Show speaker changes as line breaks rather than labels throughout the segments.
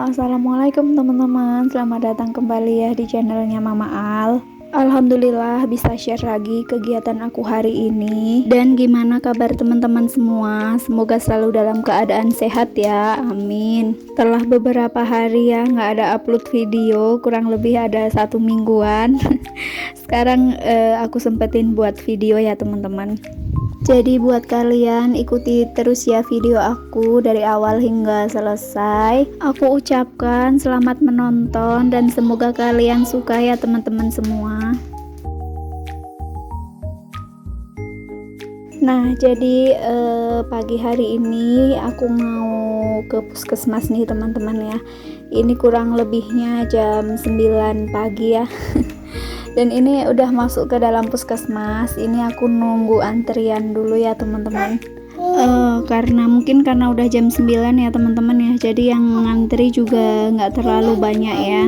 Assalamualaikum teman-teman, selamat datang kembali ya di channelnya Mama Al. Alhamdulillah bisa share lagi kegiatan aku hari ini. Dan gimana kabar teman-teman semua? Semoga selalu dalam keadaan sehat ya, amin. Setelah beberapa hari ya nggak ada upload video, kurang lebih ada 1 mingguan. Sekarang aku sempetin buat video ya teman-teman. Jadi buat kalian ikuti terus ya video aku dari awal hingga selesai. Aku ucapkan selamat menonton dan semoga kalian suka ya teman-teman semua. Nah jadi pagi hari ini aku mau ke puskesmas nih teman-teman ya. Ini kurang lebihnya jam 9 pagi ya. Dan ini udah masuk ke dalam puskesmas. Ini aku nunggu antrian dulu ya teman-teman. Karena udah jam 9 ya teman-teman ya. Jadi yang ngantri juga nggak terlalu banyak ya.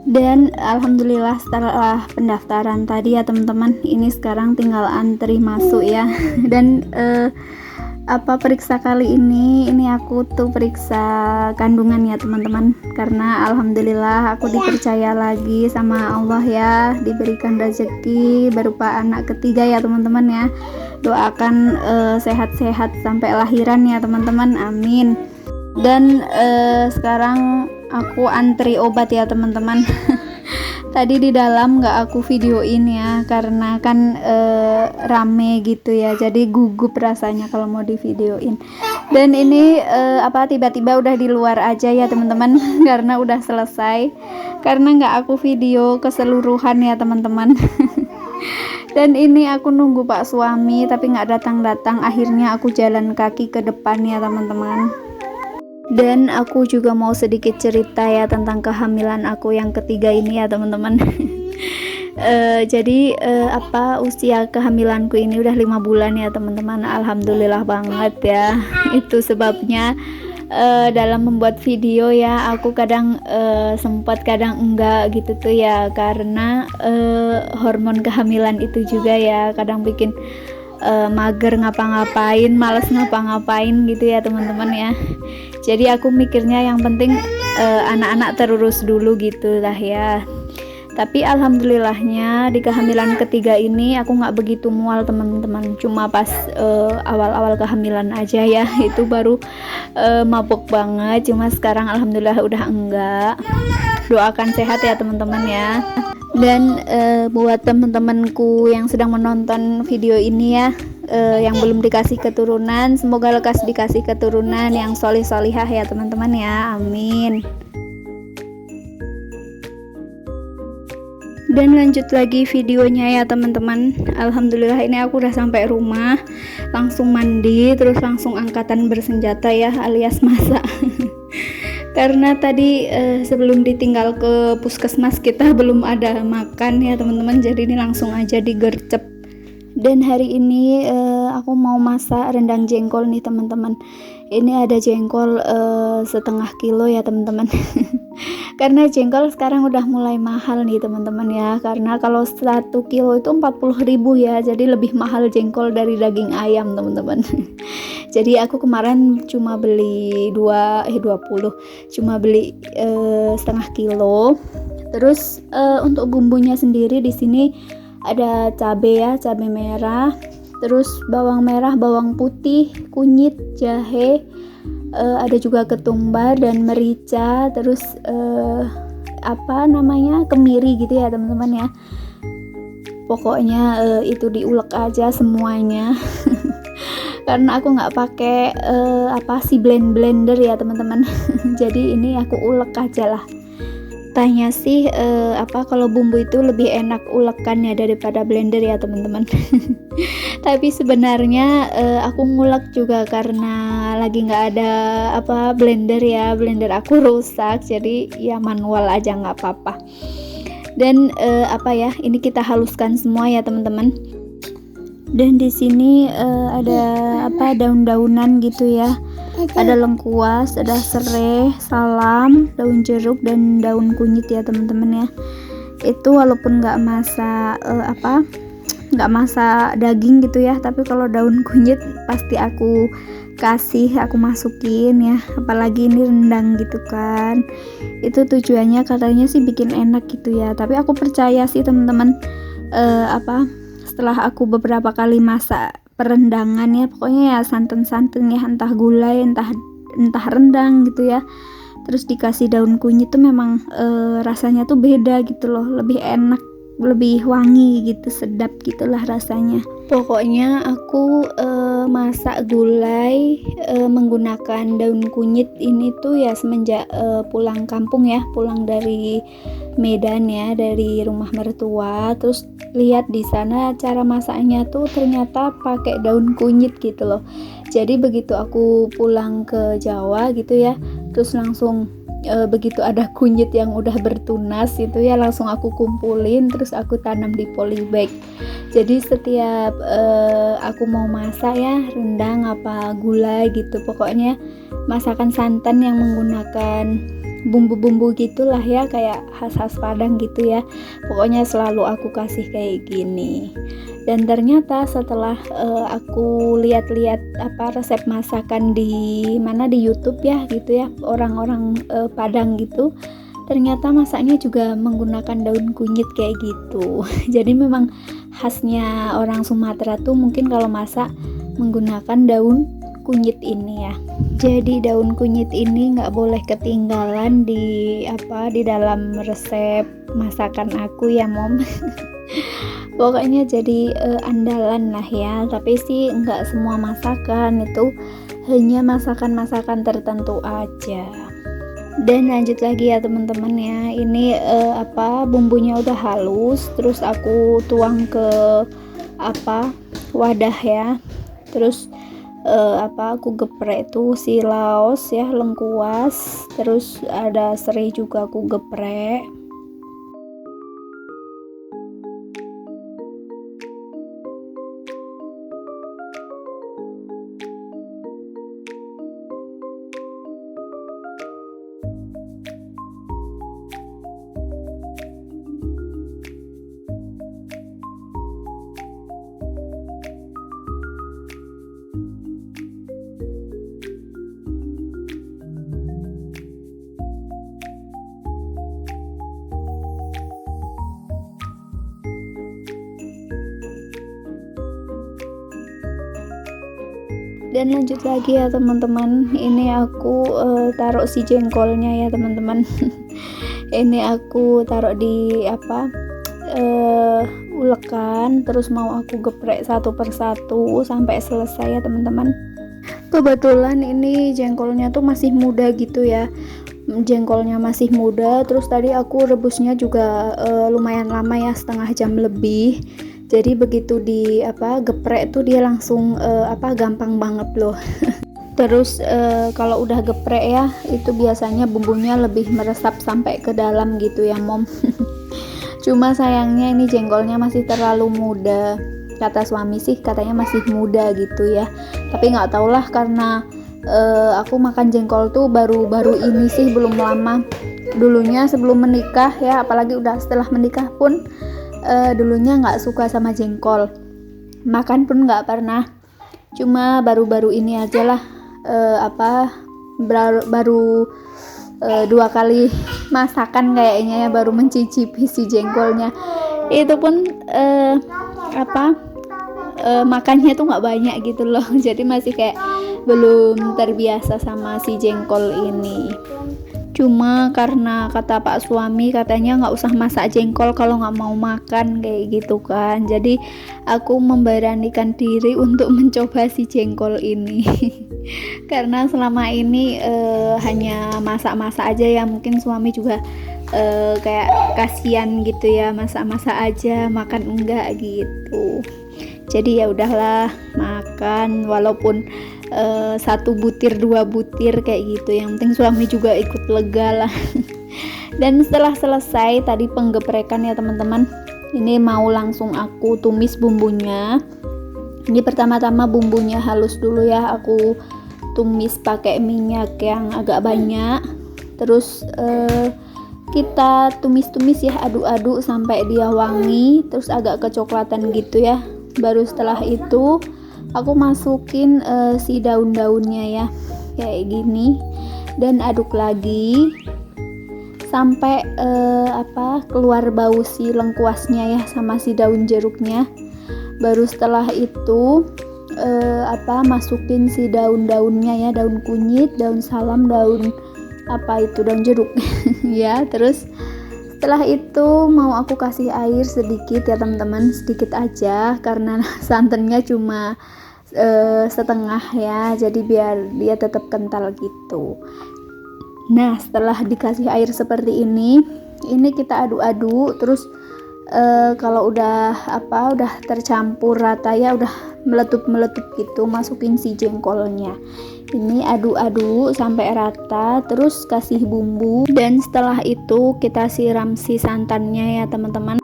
Dan alhamdulillah setelah pendaftaran tadi ya teman-teman, ini sekarang tinggal antri masuk ya. Dan periksa kali ini aku tuh periksa kandungan ya teman-teman, karena alhamdulillah aku dipercaya lagi sama Allah ya, diberikan rezeki berupa anak ketiga ya teman-teman ya. Doakan sehat-sehat sampai lahiran ya teman-teman, amin. Dan sekarang aku antri obat ya teman-teman. Tadi di dalam nggak aku videoin ya, karena kan rame gitu ya, jadi gugup rasanya kalau mau di videoin. Dan ini tiba-tiba udah di luar aja ya teman-teman. Karena udah selesai, karena nggak aku video keseluruhan ya teman-teman. Dan ini aku nunggu Pak suami tapi nggak datang-datang, akhirnya aku jalan kaki ke depan ya teman-teman. Dan aku juga mau sedikit cerita ya tentang kehamilan aku yang ketiga ini ya teman-teman. Jadi usia kehamilanku ini udah 5 bulan ya teman-teman. Alhamdulillah banget ya. Itu sebabnya dalam membuat video ya aku kadang sempat kadang enggak gitu tuh ya, karena hormon kehamilan itu juga ya kadang bikin mager ngapa-ngapain, males ngapa-ngapain gitu ya teman-teman ya. Jadi aku mikirnya yang penting anak-anak terurus dulu gitu lah ya. Tapi alhamdulillahnya di kehamilan ketiga ini aku nggak begitu mual teman-teman, cuma pas awal-awal kehamilan aja ya, itu baru mabuk banget. Cuma sekarang alhamdulillah udah enggak. Doakan sehat ya teman-teman ya. Dan buat teman-temanku yang sedang menonton video ini ya, yang belum dikasih keturunan, semoga lekas dikasih keturunan yang solih-solihah ya teman-teman ya, amin. Dan lanjut lagi videonya ya teman-teman. Alhamdulillah ini aku udah sampai rumah, langsung mandi, terus langsung angkatan bersenjata ya, alias masak. Karena tadi sebelum ditinggal ke puskesmas kita belum ada makan ya teman-teman, jadi ini langsung aja digercep. Dan hari ini aku mau masak rendang jengkol nih teman-teman. Ini ada jengkol setengah kilo ya teman-teman. Karena jengkol sekarang udah mulai mahal nih teman-teman ya, karena kalau 1 kilo itu 40.000 ya, jadi lebih mahal jengkol dari daging ayam teman-teman. Jadi aku kemarin cuma beli 20, cuma beli setengah kilo. Terus untuk bumbunya sendiri di sini ada cabai ya, cabai merah, terus bawang merah, bawang putih, kunyit, jahe, ada juga ketumbar dan merica, terus kemiri gitu ya teman-teman ya. Pokoknya itu diulek aja semuanya. Karena aku nggak pakai blender ya teman-teman. Jadi ini aku ulek aja lah. Tanya sih kalau bumbu itu lebih enak ulekan ya daripada blender ya teman-teman. Tapi sebenarnya aku ngulek juga karena lagi nggak ada blender ya, blender aku rusak, jadi ya manual aja nggak apa-apa. Dan ini kita haluskan semua ya teman-teman. Dan di sini ada daun-daunan gitu ya. Ada lengkuas, ada serai, salam, daun jeruk dan daun kunyit ya teman-teman ya. Itu walaupun nggak masak daging gitu ya, tapi kalau daun kunyit pasti aku aku masukin ya, apalagi ini rendang gitu kan. Itu tujuannya katanya sih bikin enak gitu ya, tapi aku percaya sih teman-teman, setelah aku beberapa kali masak perendangan ya, pokoknya ya santan-santan ya, entah gulai entah rendang gitu ya, terus dikasih daun kunyit tuh memang rasanya tuh beda gitu loh, lebih enak, lebih wangi gitu, sedap gitulah rasanya. Pokoknya aku masak gulai menggunakan daun kunyit ini tuh ya semenjak pulang kampung ya, pulang dari Medan ya, dari rumah mertua. Terus lihat di sana cara masaknya tuh ternyata pakai daun kunyit gitu loh. Jadi begitu aku pulang ke Jawa gitu ya, terus langsung begitu ada kunyit yang udah bertunas itu ya, langsung aku kumpulin, terus aku tanam di polybag. Jadi setiap aku mau masak ya, rendang apa gulai gitu, pokoknya masakan santan yang menggunakan bumbu-bumbu gitulah ya, kayak khas-khas Padang gitu ya, pokoknya selalu aku kasih kayak gini. Dan ternyata setelah aku lihat-lihat resep masakan di YouTube ya gitu ya, orang-orang Padang gitu, ternyata masaknya juga menggunakan daun kunyit kayak gitu. Jadi memang khasnya orang Sumatera tuh mungkin kalau masak menggunakan daun kunyit ini ya. Jadi daun kunyit ini nggak boleh ketinggalan di dalam resep masakan aku ya Mom. Pokoknya jadi andalan lah ya, tapi sih nggak semua masakan itu, hanya masakan-masakan tertentu aja. Dan lanjut lagi ya teman-teman ya, ini bumbunya udah halus, terus aku tuang ke wadah ya, terus aku geprek tuh si laos ya, lengkuas, terus ada serai juga aku geprek. Dan lanjut lagi ya teman-teman, ini aku taruh si jengkolnya ya teman-teman. Ini aku taruh di ulekan, terus mau aku geprek satu persatu sampai selesai ya teman-teman. Kebetulan ini jengkolnya tuh masih muda gitu ya, jengkolnya masih muda. Terus tadi aku rebusnya juga lumayan lama ya, setengah jam lebih. Jadi begitu di geprek tuh dia langsung gampang banget loh. Terus kalau udah geprek ya, itu biasanya bumbunya lebih meresap sampai ke dalam gitu ya Mom. Cuma sayangnya ini jengkolnya masih terlalu muda. Kata suami sih katanya masih muda gitu ya. Tapi nggak tau lah, karena aku makan jengkol tuh baru-baru ini sih, belum lama. Dulunya sebelum menikah ya, apalagi udah setelah menikah pun dulunya nggak suka sama jengkol, makan pun nggak pernah. Cuma baru-baru ini aja lah baru 2 kali masakan kayaknya ya, baru mencicipi si jengkolnya. Itu pun makannya tuh nggak banyak gitu loh. Jadi masih kayak belum terbiasa sama si jengkol ini. Cuma karena kata Pak suami katanya nggak usah masak jengkol kalau nggak mau makan kayak gitu kan, jadi aku memberanikan diri untuk mencoba si jengkol ini. Karena selama ini hanya masak-masak aja ya, mungkin suami juga kayak kasihan gitu ya, masak-masak aja makan enggak gitu. Jadi ya udahlah makan, walaupun 1 butir 2 butir kayak gitu, yang penting suami juga ikut lega lah. Dan setelah selesai tadi penggeprekan ya teman-teman, ini mau langsung aku tumis bumbunya. Ini pertama-tama bumbunya halus dulu ya, aku tumis pakai minyak yang agak banyak. Terus kita tumis-tumis ya, aduk-aduk sampai dia wangi, terus agak kecoklatan gitu ya. Baru setelah itu aku masukin si daun-daunnya ya kayak gini, dan aduk lagi sampai keluar bau si lengkuasnya ya sama si daun jeruknya. Baru setelah itu masukin si daun-daunnya ya, daun kunyit, daun salam, daun daun jeruk ya. Terus setelah itu mau aku kasih air sedikit ya teman-teman, sedikit aja karena santannya cuma setengah ya, jadi biar dia tetap kental gitu. Nah, setelah dikasih air seperti ini kita aduk-aduk terus. Kalau udah tercampur rata ya, udah meletup gitu, masukin si jengkolnya. Ini aduk-aduk sampai rata, terus kasih bumbu, dan setelah itu kita siram si santannya ya teman-teman.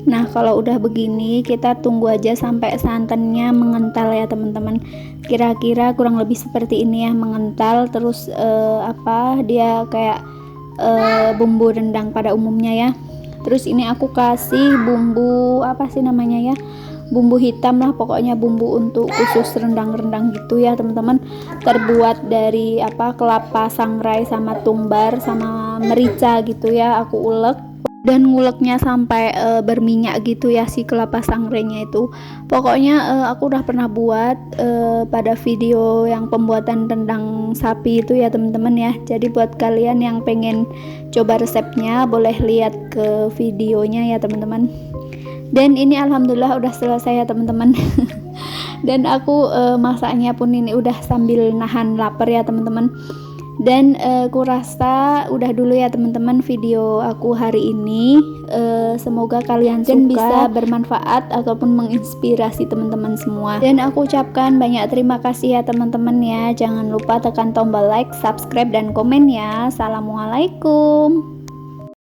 Nah, kalau udah begini kita tunggu aja sampai santannya mengental ya teman-teman. Kira-kira kurang lebih seperti ini ya, mengental. Terus dia kayak bumbu rendang pada umumnya ya. Terus ini aku kasih bumbu bumbu hitam lah, pokoknya bumbu untuk khusus rendang-rendang gitu ya teman-teman. Terbuat dari kelapa sangrai sama tumbar sama merica gitu ya. Aku ulek dan nguleknya sampai berminyak gitu ya si kelapa sangrenya itu. Pokoknya aku udah pernah buat pada video yang pembuatan rendang sapi itu ya teman-teman ya. Jadi buat kalian yang pengen coba resepnya boleh lihat ke videonya ya teman-teman. Dan ini alhamdulillah udah selesai ya teman-teman. Dan aku masaknya pun ini udah sambil nahan lapar ya teman-teman. Dan kurasa udah dulu ya teman-teman video aku hari ini. Semoga kalian suka, bisa bermanfaat ataupun menginspirasi teman-teman semua. Dan aku ucapkan banyak terima kasih ya teman-teman ya. Jangan lupa tekan tombol like, subscribe, dan komen ya. Assalamualaikum.